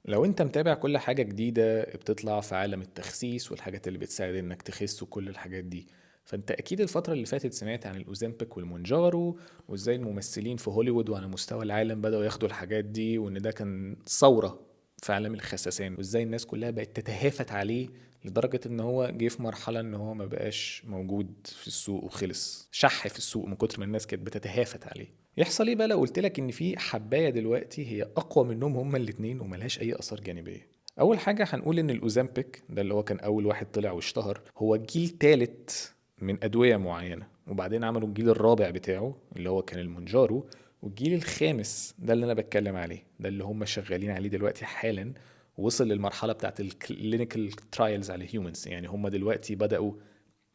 لو انت متابع كل حاجة جديدة بتطلع في عالم التخسيس والحاجات اللي بتساعد انك تخس وكل الحاجات دي، فانت اكيد الفترة اللي فاتت سمعت عن الاوزمبيك والمونجارو، وازاي الممثلين في هوليوود وعلى مستوى العالم بدأوا ياخدوا الحاجات دي، وان ده كان ثورة في عالم الخساسين، وازاي الناس كلها بقت تتهافت عليه لدرجة ان هو جه في مرحلة ان هو ما بقاش موجود في السوق وخلص شح في السوق من كتر ما الناس كانت بتتهافت عليه. يحصل ايه بقى لو قلت لك ان في حبايه دلوقتي هي اقوى منهم هما الاتنين وملهاش اي اثار جانبيه؟ اول حاجه هنقول ان الاوزامبيك ده اللي هو كان اول واحد طلع واشتهر هو جيل تالت من ادويه معينه، وبعدين عملوا الجيل الرابع بتاعه اللي هو كان المونجارو، والجيل الخامس ده اللي انا بتكلم عليه ده اللي هم شغالين عليه دلوقتي حالا، وصل للمرحله بتاعت الكلينيكال ترايلز على الهيومنز، يعني هم دلوقتي بداوا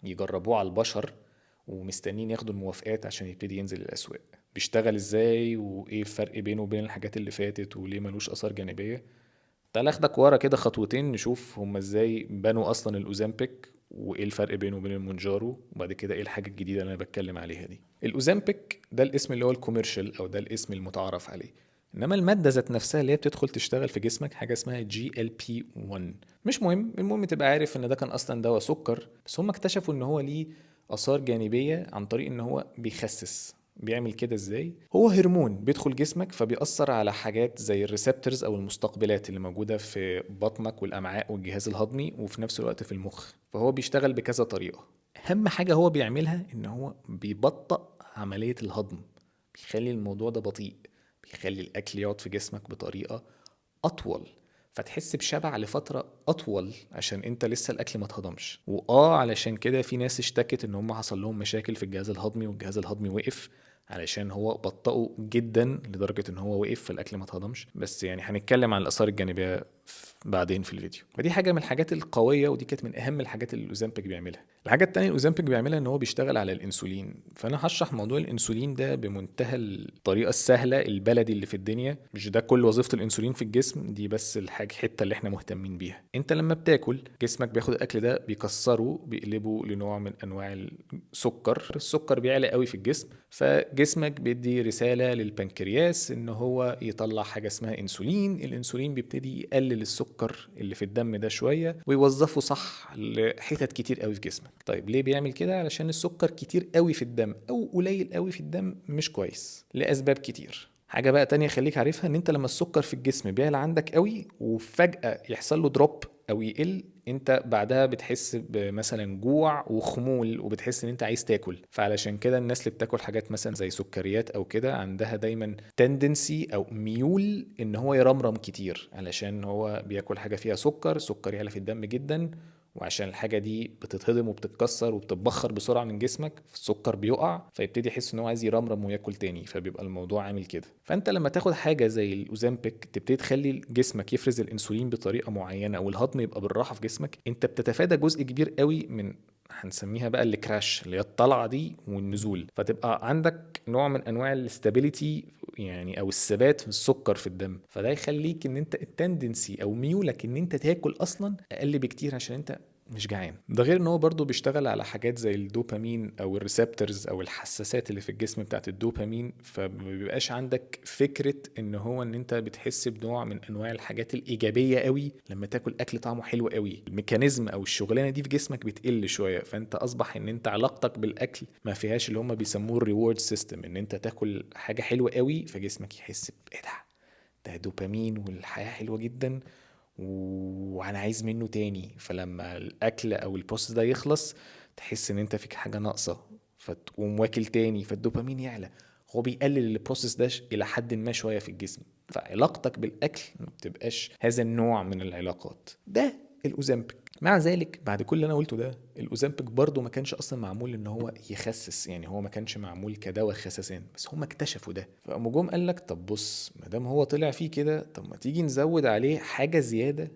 يجربوه على البشر ومستنين ياخدوا الموافقات عشان يبتدي ينزل الأسواق. بيشتغل ازاي وايه الفرق بينه وبين الحاجات اللي فاتت وليه ملوش آثار جانبية؟ تعال اخدك ورا كده خطوتين نشوف هما ازاي بنوا اصلا الاوزامبيك وايه الفرق بينه وبين المونجارو، وبعد كده ايه الحاجة الجديدة اللي انا بتكلم عليها دي. الاوزامبيك ده الاسم اللي هو الكوميرشال او ده الاسم المتعارف عليه، انما المادة ذات نفسها اللي هي بتدخل تشتغل في جسمك حاجة اسمها جي ال بي 1. مش مهم، المهم تبقى عارف ان ده كان اصلا دواء سكر، بس هم اكتشفوا ان هو ليه اثار جانبية عن طريق ان هو بيخسس. بيعمل كده ازاي؟ هو هرمون بيدخل جسمك فبيأثر على حاجات زي الريسبتورز او المستقبلات اللي موجودة في بطنك والامعاء والجهاز الهضمي وفي نفس الوقت في المخ، فهو بيشتغل بكذا طريقة. اهم حاجة هو بيعملها ان هو بيبطئ عملية الهضم، بيخلي الموضوع ده بطيء، بيخلي الاكل يقعد في جسمك بطريقة اطول، فتحس بشبع لفترة أطول عشان أنت لسه الأكل ما اتهضمش. علشان كده في ناس اشتكت إن هم حصل لهم مشاكل في الجهاز الهضمي والجهاز الهضمي وقف، علشان هو بطأه جدا لدرجة إن هو وقف فالأكل ما اتهضمش. بس يعني هنتكلم عن الآثار الجانبية بعدين في الفيديو. فدي حاجة من الحاجات القوية، ودي كانت من أهم الحاجات اللي الأوزامبيك بيعملها. الحاجة التانية اللي الأوزامبيك بيعملها إن هو بيشتغل على الأنسولين، فأنا هشرح موضوع الأنسولين ده بمنتهى الطريقة السهلة البلدي اللي في الدنيا. مش ده كل وظيفة الأنسولين في الجسم، دي بس الحتة اللي احنا مهتمين بيها. انت لما بتاكل جسمك بياخد الاكل ده بيكسره بيقلبه لنوع من انواع السكر بيعلى قوي في الجسم، فجسمك بيدي رسالة للبنكرياس ان هو يطلع حاجة اسمها انسولين. الانسولين بيبتدي يقلل السكر اللي في الدم ده شوية ويوظفه صح لحتت كتير قوي في جسمك. طيب ليه بيعمل كده؟ علشان السكر كتير قوي في الدم او قليل قوي في الدم مش كويس لاسباب كتير. حاجة بقى تانية خليك عارفها، ان انت لما السكر في الجسم بيعلى عندك قوي وفجأة يحصل له دروب او يقل، انت بعدها بتحس بمثلا جوع وخمول وبتحس ان انت عايز تاكل. فعلشان كده الناس اللي بتاكل حاجات مثلا زي سكريات او كده عندها دايما تندنسي او ميول ان هو يرمرم كتير، علشان هو بياكل حاجة فيها سكر يعلى في الدم جدا، وعشان الحاجة دي بتتهضم وبتتكسر وبتتبخر بسرعة من جسمك السكر بيقع، فيبتدي يحس ان هو عايز يرمرم وياكل تاني، فبيبقى الموضوع عامل كده. فانت لما تاخد حاجة زي الاوزامبيك تبتدي تخلي جسمك يفرز الانسولين بطريقة معينة او الهضم يبقى بالراحة في جسمك، انت بتتفادى جزء كبير قوي من هنسميها بقى الكراش اللي هي الطلعة دي والنزول، فتبقى عندك نوع من انواع الاستابيليتي يعني او الثبات في السكر في الدم، فده يخليك ان انت التندنسي او ميولك ان انت تاكل اصلا اقل بكتير عشان انت مش جعان. ده غير ان هو برضه بيشتغل على حاجات زي الدوبامين او الريسبتورز او الحساسات اللي في الجسم بتاعت الدوبامين، فما بيبقاش عندك فكرة ان هو ان انت بتحس بنوع من انواع الحاجات الايجابية قوي لما تاكل اكل طعمه حلو قوي. الميكانيزم او الشغلانة دي في جسمك بتقل شوية، فانت اصبح ان انت علاقتك بالاكل ما فيهاش اللي هم بيسموه الريورد سيستم، ان انت تاكل حاجة حلوة قوي فجسمك يحس بايه ده دوبامين والحياة حلوة جدا وانا عايز منه تاني، فلما الاكل او البروسيس ده يخلص تحس ان انت فيك حاجة ناقصة فتقوم واكل تاني فالدوبامين يعلى. هو بيقلل البروسيس ده الى حد ما شوية في الجسم، فعلاقتك بالاكل ما بتبقاش هذا النوع من العلاقات. ده الاوزامبيك. مع ذلك بعد كل اللي انا قلته ده الاوزامبيك برضه ما كانش اصلا معمول ان هو يخسس، يعني هو ما كانش معمول كدواء خسسان، بس هم اكتشفوا ده فقاموا جم قال لك طب بص ما دام هو طلع فيه كده طب ما تيجي نزود عليه حاجه زياده،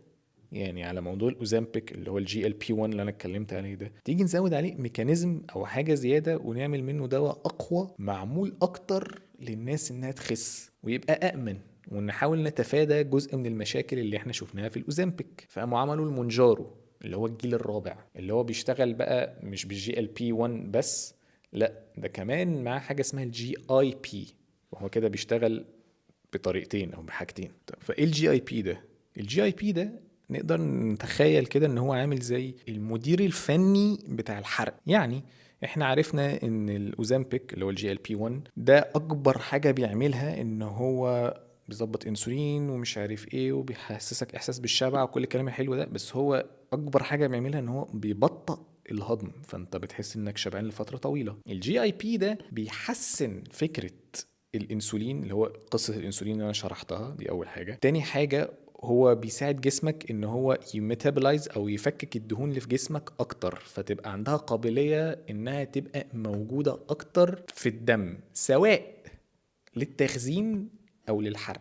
يعني على موضوع الاوزامبيك اللي هو الجي ال بي 1 اللي انا اتكلمت عليه ده، تيجي نزود عليه ميكانيزم او حاجه زياده ونعمل منه دواء اقوى معمول اكتر للناس انها تخس ويبقى امن، ونحاول نتفادى جزء من المشاكل اللي احنا شفناها في الاوزامبيك. فقاموا عملوا المونجارو اللي هو الجيل الرابع اللي هو بيشتغل بقى مش بالجي ال بي 1 بس، لا ده كمان معاه حاجه اسمها الجي اي بي، وهو كده بيشتغل بطريقتين او بحاجتين. طب فايه الجي اي بي ده؟ الجي اي بي ده نقدر نتخيل كده ان هو عامل زي المدير الفني بتاع الحرق. يعني احنا عرفنا ان الاوزامبيك اللي هو الجي ال بي 1 ده اكبر حاجة بيعملها ان هو بيظبط انسولين ومش عارف ايه وبيحسسك احساس بالشبع وكل الكلام الحلو ده، بس هو اكبر حاجة بيعملها ان هو بيبطئ الهضم، فانت بتحس انك شبعان لفترة طويلة. الجي اي بي ده بيحسن فكرة الانسولين، اللي هو قصة الانسولين اللي انا شرحتها دي اول حاجة. تاني حاجة هو بيساعد جسمك ان هو يميتابلايز او يفكك الدهون اللي في جسمك اكتر، فتبقى عندها قابلية انها تبقى موجودة اكتر في الدم، سواء للتخزين او للحرق.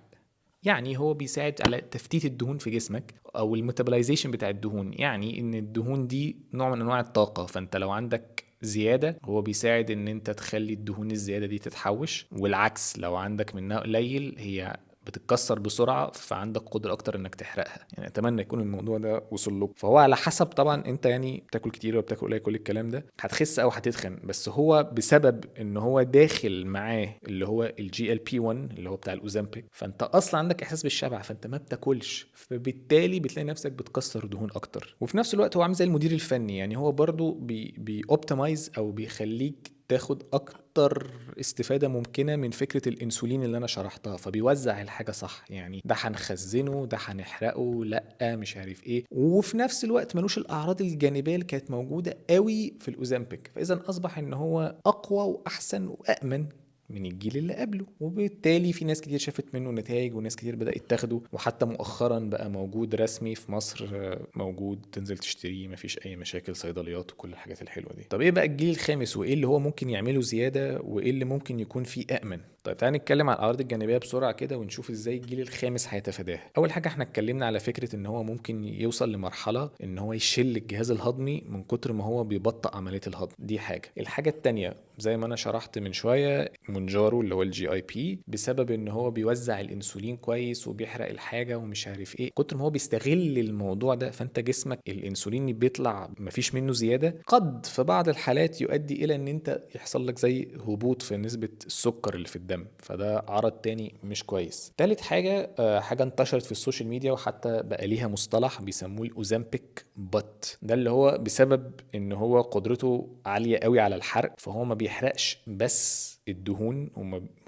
يعني هو بيساعد على تفتيت الدهون في جسمك او الميتابلايزيشن بتاع الدهون. يعني ان الدهون دي نوع من انواع الطاقة، فانت لو عندك زيادة هو بيساعد ان انت تخلي الدهون الزيادة دي تتحوش، والعكس لو عندك منها قليل هي بتتكسر بسرعة فعندك قدرة أكتر إنك تحرقها. يعني أتمنى يكون الموضوع ده وصل لك. فهو على حسب طبعا أنت يعني بتاكل كتير ولا بتاكل قليل، كل الكلام ده هتخس أو هتتخن، بس هو بسبب إن هو داخل معاه اللي هو الجي ال بي 1 اللي هو بتاع الأوزامبيك، فأنت أصلا عندك إحساس بالشبع فأنت ما بتاكلش، فبالتالي بتلاقي نفسك بتكسر دهون أكتر. وفي نفس الوقت هو عامل زي المدير الفني، يعني هو برضو بيوبتمايز أو بيخليك تاخد اكتر استفادة ممكنة من فكرة الانسولين اللي انا شرحتها، فبيوزع الحاجة صح. يعني ده هنخزنه، ده هنحرقه، لا مش عارف ايه، وفي نفس الوقت ملوش الاعراض الجانبية اللي كانت موجودة قوي في الاوزامبيك، فاذا اصبح ان هو اقوى واحسن وامن من الجيل اللي قبله. وبالتالي في ناس كتير شافت منه نتائج وناس كتير بدأت تاخده، وحتى مؤخرا بقى موجود رسمي في مصر، موجود تنزل تشتريه مفيش اي مشاكل، صيدليات وكل الحاجات الحلوة دي. طب ايه بقى الجيل الخامس وايه اللي هو ممكن يعمله زيادة وايه اللي ممكن يكون فيه أأمن؟ طيب تعالى نتكلم على الأعراض الجانبية بسرعة كده ونشوف ازاي الجيل الخامس هيتفاداها. أول حاجة احنا اتكلمنا على فكرة ان هو ممكن يوصل لمرحلة ان هو يشل الجهاز الهضمي من كتر ما هو بيبطئ عملية الهضم. دي حاجة. الحاجة التانية زي ما انا شرحت من شوية، مونجارو اللي هو الجي اي بي، بسبب ان هو بيوزع الانسولين كويس وبيحرق الحاجة ومش عارف ايه، كتر ما هو بيستغل الموضوع ده فانت جسمك الانسولين اللي بيطلع مفيش منه زيادة، قد في بعض الحالات يؤدي الى ان انت يحصل لك زي هبوط في نسبة السكر اللي في الدم، فده عرض تاني مش كويس. تالت حاجة حاجة انتشرت في السوشيال ميديا وحتى بقى ليها مصطلح بيسموه الاوزامبيك بوت، ده اللي هو بسبب ان هو قدرته عالية قوي على الحرق، فهو ما بيحرقش بس الدهون،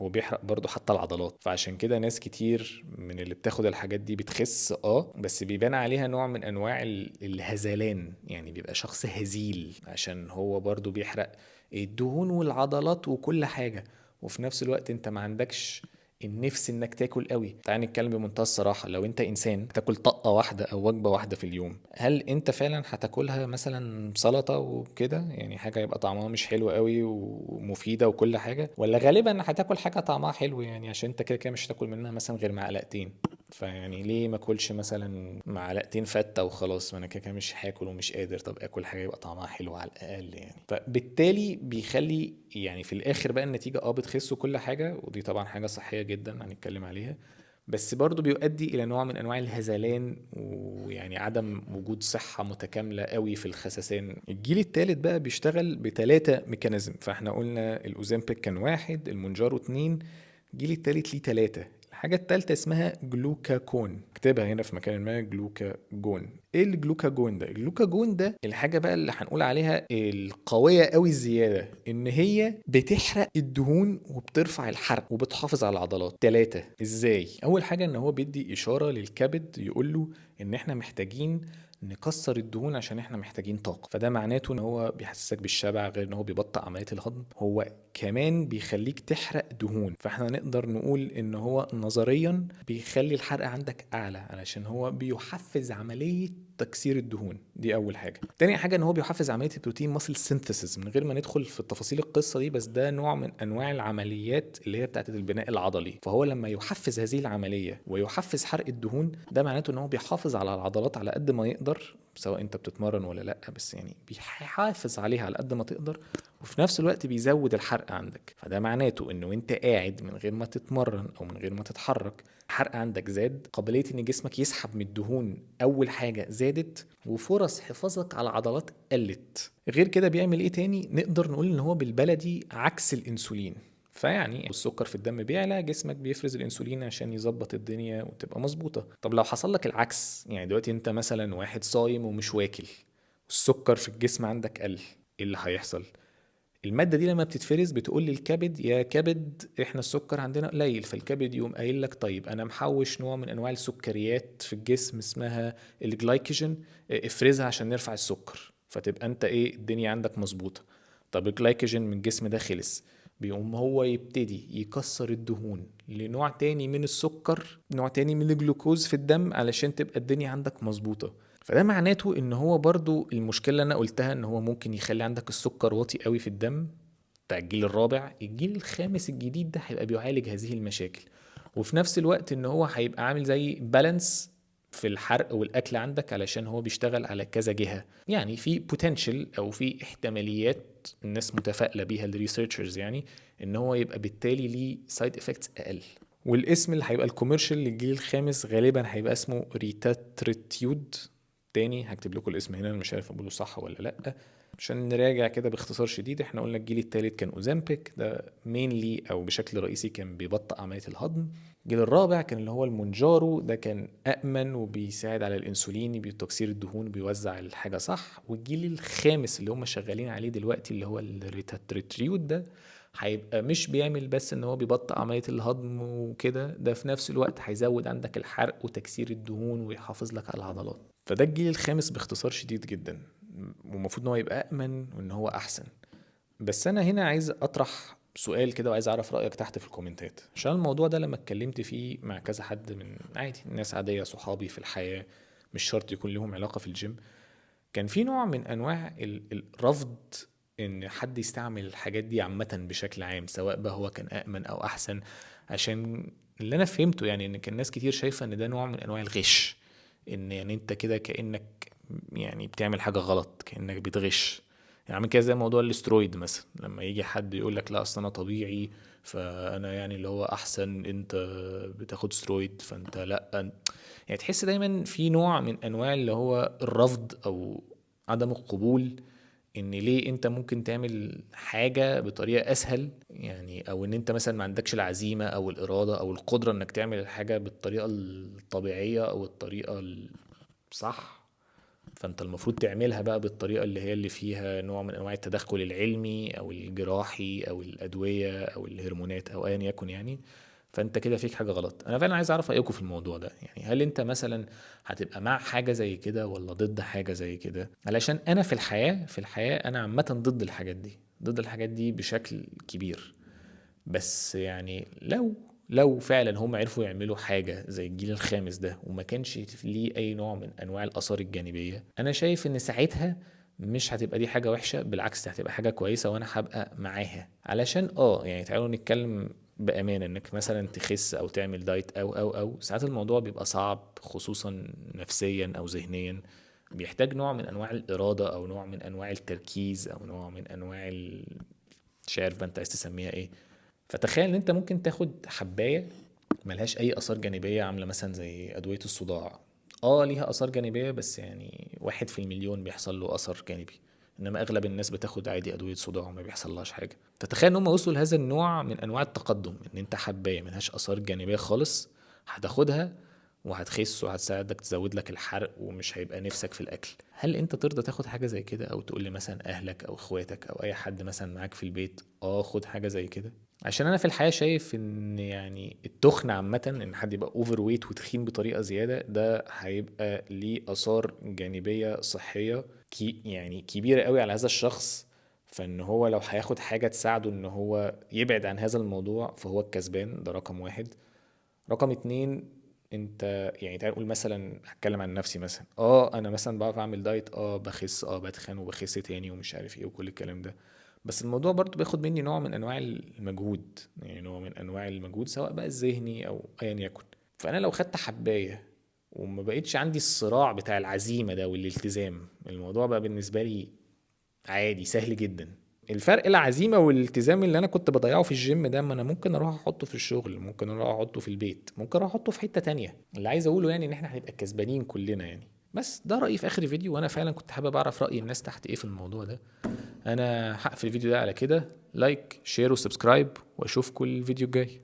هو بيحرق برضه حتى العضلات. فعشان كده ناس كتير من اللي بتاخد الحاجات دي بتخس بس بيبان عليها نوع من انواع الهذلان، يعني بيبقى شخص هزيل عشان هو برضه بيحرق الدهون والعضلات وكل حاجة، وفي نفس الوقت انت ما عندكش النفس انك تاكل قوي. تعال نتكلم بمنتهى الصراحه، لو انت انسان تاكل طقه واحده او وجبه واحده في اليوم، هل انت فعلا هتاكلها مثلا سلطه وكده، يعني حاجه يبقى طعمها مش حلو قوي ومفيده وكل حاجه، ولا غالبا هتاكل حاجه طعمها حلو يعني عشان انت كده كده مش هتاكل منها مثلا غير معلقتين؟ فيعني ليه ما اكلش مثلا معلقتين فته وخلاص، ما انا كده كده مش هاكل ومش قادر، طب اكل حاجه يبقى طعمها حلو على الاقل يعني. فبالتالي بيخلي يعني في الاخر بقى النتيجه بتخس وكل حاجه، ودي طبعا حاجه صحيه جدا هنتكلم عليها، بس برضو بيؤدي الى نوع من انواع الهذلان ويعني عدم وجود صحة متكاملة قوي في الخسسان. الجيل الثالث بقى بيشتغل بثلاثة ميكانيزم، فاحنا قلنا الاوزامبيك كان واحد، المونجارو اتنين، الجيل الثالث ليه ثلاثة. الحاجة التالتة اسمها جلوكاكون، اكتبها هنا في مكان ما، جلوكاجون. ايه الجلوكاجون ده؟ الجلوكاجون ده الحاجة بقى اللي هنقول عليها القوية قوي الزيادة، ان هي بتحرق الدهون وبترفع الحرق وبتحافظ على العضلات. تلاتة ازاي؟ اول حاجة ان هو بيدي اشارة للكبد يقول له ان احنا محتاجين نكسر الدهون عشان احنا محتاجين طاقة، فده معناته ان هو بيحسسك بالشبع، غير ان هو بيبطئ عملية الهضم، هو كمان بيخليك تحرق دهون. فاحنا نقدر نقول ان هو نظريا بيخلي الحرق عندك اعلى علشان هو بيحفز عملية تكسير الدهون. دي اول حاجه. تاني حاجه ان هو بيحفز عمليه البروتين ماسل سينثيسيس، من غير ما ندخل في تفاصيل القصه دي، بس ده نوع من انواع العمليات اللي هي بتاعه البناء العضلي. فهو لما يحفز هذه العمليه ويحفز حرق الدهون، ده معناته ان هو بيحافظ على العضلات على قد ما يقدر، سواء انت بتتمرن ولا لا، بس يعني بيحافظ عليها على قد ما تقدر، وفي نفس الوقت بيزود الحرق عندك. فده معناته انه انت قاعد من غير ما تتمرن او من غير ما تتحرك، الحرق عندك زاد، قابلية ان جسمك يسحب من الدهون اول حاجة زادت، وفرص حفاظك على العضلات قلت. غير كده بيعمل ايه تاني؟ نقدر نقول ان هو بالبلدي عكس الانسولين. فيعني السكر في الدم بيعلى، جسمك بيفرز الانسولين عشان يظبط الدنيا وتبقى مظبوطه. طب لو حصل لك العكس، يعني دلوقتي انت مثلا واحد صايم ومش واكل، السكر في الجسم عندك قل، ايه اللي هيحصل؟ المادة دي لما بتتفرز بتقول للكبد يا كبد احنا السكر عندنا قليل، فالكبد يقوم قايل لك طيب انا محوش نوع من انواع السكريات في الجسم اسمها الجلايكوجين، افرزها عشان نرفع السكر، فتبقى انت ايه الدنيا عندك مظبوطة. طب الجلايكوجين من الجسم ده خلص، بيقوم هو يبتدي يكسر الدهون لنوع تاني من السكر، نوع تاني من الجلوكوز في الدم علشان تبقى الدنيا عندك مظبوطة. فده معناته ان هو برضو المشكله اللي انا قلتها ان هو ممكن يخلي عندك السكر واطي قوي في الدم بتاع الجيل الرابع. الجيل الخامس الجديد ده هيبقى بيعالج هذه المشاكل، وفي نفس الوقت ان هو هيبقى عامل زي بالانس في الحرق والاكل عندك، علشان هو بيشتغل على كذا جهه. يعني في بوتنشال او في احتماليات الناس متفائله بيها الريسيرشرز، يعني ان هو يبقى بالتالي ليه سايد افكتس اقل. والاسم اللي هيبقى الكوميرشال للجيل الخامس غالبا هيبقى اسمه ريتاتريتيود. تاني هكتب لكم الاسم هنا، انا مش عارف اقوله صح ولا لا. عشان نراجع كده باختصار شديد، احنا قلنا الجيل الثالث كان اوزامبيك، ده مينلي او بشكل رئيسي كان بيبطئ عمليه الهضم. الجيل الرابع كان اللي هو المونجارو، ده كان امن وبيساعد على الانسولين بتكسير الدهون بيوزع الحاجه صح. والجيل الخامس اللي هم شغالين عليه دلوقتي اللي هو الريتاتريتيود ده، هيبقى مش بيعمل بس ان هو بيبطئ عمليه الهضم وكده، ده في نفس الوقت هيزود عندك الحرق وتكسير الدهون ويحافظ لك على العضلات. فده الجيل الخامس باختصار شديد جدا، ومفروض ان هو يبقى امن وان هو احسن. بس انا هنا عايز اطرح سؤال كده، وعايز اعرف رايك تحت في الكومنتات، عشان الموضوع ده لما اتكلمت فيه مع كذا حد من عادي ناس عاديه صحابي في الحياه، مش شرط يكون لهم علاقه في الجيم، كان في نوع من انواع الرفض ان حد يستعمل الحاجات دي عامه بشكل عام، سواء بقى هو كان امن او احسن. عشان اللي انا فهمته يعني ان كان ناس كتير شايفه ان ده نوع من انواع الغش، ان يعني انت كده كانك يعني بتعمل حاجه غلط، كانك بتغش. يعني عامل كده زي موضوع الاسترويد مثلا، لما يجي حد يقول لك لا اصل انا طبيعي فانا يعني اللي هو احسن، انت بتاخد سترويد فانت لا. يعني تحس دايما في نوع من انواع اللي هو الرفض او عدم القبول، ان ليه انت ممكن تعمل حاجة بطريقة اسهل، يعني او ان انت مثلا ما عندكش العزيمة او الارادة او القدرة انك تعمل الحاجة بالطريقة الطبيعية او الطريقة الصح، فانت المفروض تعملها بقى بالطريقة اللي هي اللي فيها نوع من انواع التدخل العلمي او الجراحي او الادوية او الهرمونات او ايا يكن يعني. فانت كده فيك حاجة غلط. انا فعلا عايز اعرف رايكم في الموضوع ده، يعني هل انت مثلا هتبقى مع حاجة زي كده ولا ضد حاجة زي كده؟ علشان انا في الحياة انا عامة ضد الحاجات دي، ضد الحاجات دي بشكل كبير. بس يعني لو فعلا هم عرفوا يعملوا حاجة زي الجيل الخامس ده وما كانش ليه أي نوع من أنواع الآثار الجانبية، أنا شايف إن ساعتها مش هتبقى دي حاجة وحشة، بالعكس هتبقى حاجة كويسة وأنا هبقى معاها. علشان يعني تعالوا نتكلم بأمانة، إنك مثلا تخس أو تعمل دايت أو ساعات الموضوع بيبقى صعب، خصوصا نفسيا أو ذهنيا، بيحتاج نوع من أنواع الإرادة أو نوع من أنواع التركيز أو نوع من أنواع مش عارف بقى أنت عايز تسميها إيه. فتخيل ان انت ممكن تاخد حباية ملهاش اي اثار جانبية، عاملة مثلا زي ادوية الصداع. ليها اثار جانبية بس يعني 1 في المليون بيحصل له اثر جانبي، انما اغلب الناس بتاخد عادي ادوية صداع وما بيحصلهاش حاجة. تتخيل ان هم وصلوا لهذا النوع من انواع التقدم، ان انت حباية ملهاش اثار جانبية خالص هتاخدها وهتخس وهتساعدك تزود لك الحرق ومش هيبقى نفسك في الاكل. هل انت ترضى تاخد حاجة زي كده، او تقول لي مثلا اهلك او اخواتك او اي حد مثلا معاك في البيت خد حاجة زي كده؟ عشان انا في الحياه شايف ان يعني التخن عامه، ان حد يبقى اوفر ويت وتخين بطريقه زياده، ده هيبقى ليه اثار جانبيه صحيه يعني كبيره قوي على هذا الشخص. فان هو لو هياخد حاجه تساعده ان هو يبعد عن هذا الموضوع فهو الكسبان، ده رقم واحد. رقم اتنين، انت يعني تعال نقول مثلا هتكلم عن نفسي مثلا، انا مثلا بعرف اعمل دايت، بخس، بتخن وبخس تاني ومش عارف ايه وكل الكلام ده. بس الموضوع برضو بياخد مني نوع من انواع المجهود، يعني نوع من انواع المجهود سواء بقى الذهني او ايا يكن. فانا لو خدت حباية وما بقيتش عندي الصراع بتاع العزيمة ده والالتزام، الموضوع بقى بالنسبة لي عادي سهل جدا. الفرق العزيمة والالتزام اللي انا كنت بضيعه في الجيم ده، ما انا ممكن اروح احطه في الشغل، ممكن اروح احطه في البيت، ممكن اروح احطه في حتة تانية. اللي عايز اقوله يعني ان احنا هنبقى كسبانين كلنا يعني. بس ده رأيي في اخر فيديو، وانا فعلا كنت حابب اعرف رأي الناس تحت ايه في الموضوع ده. انا هقفل الفيديو ده على كده. لايك، شير، وسبسكرايب، واشوفكم الفيديو الجاي.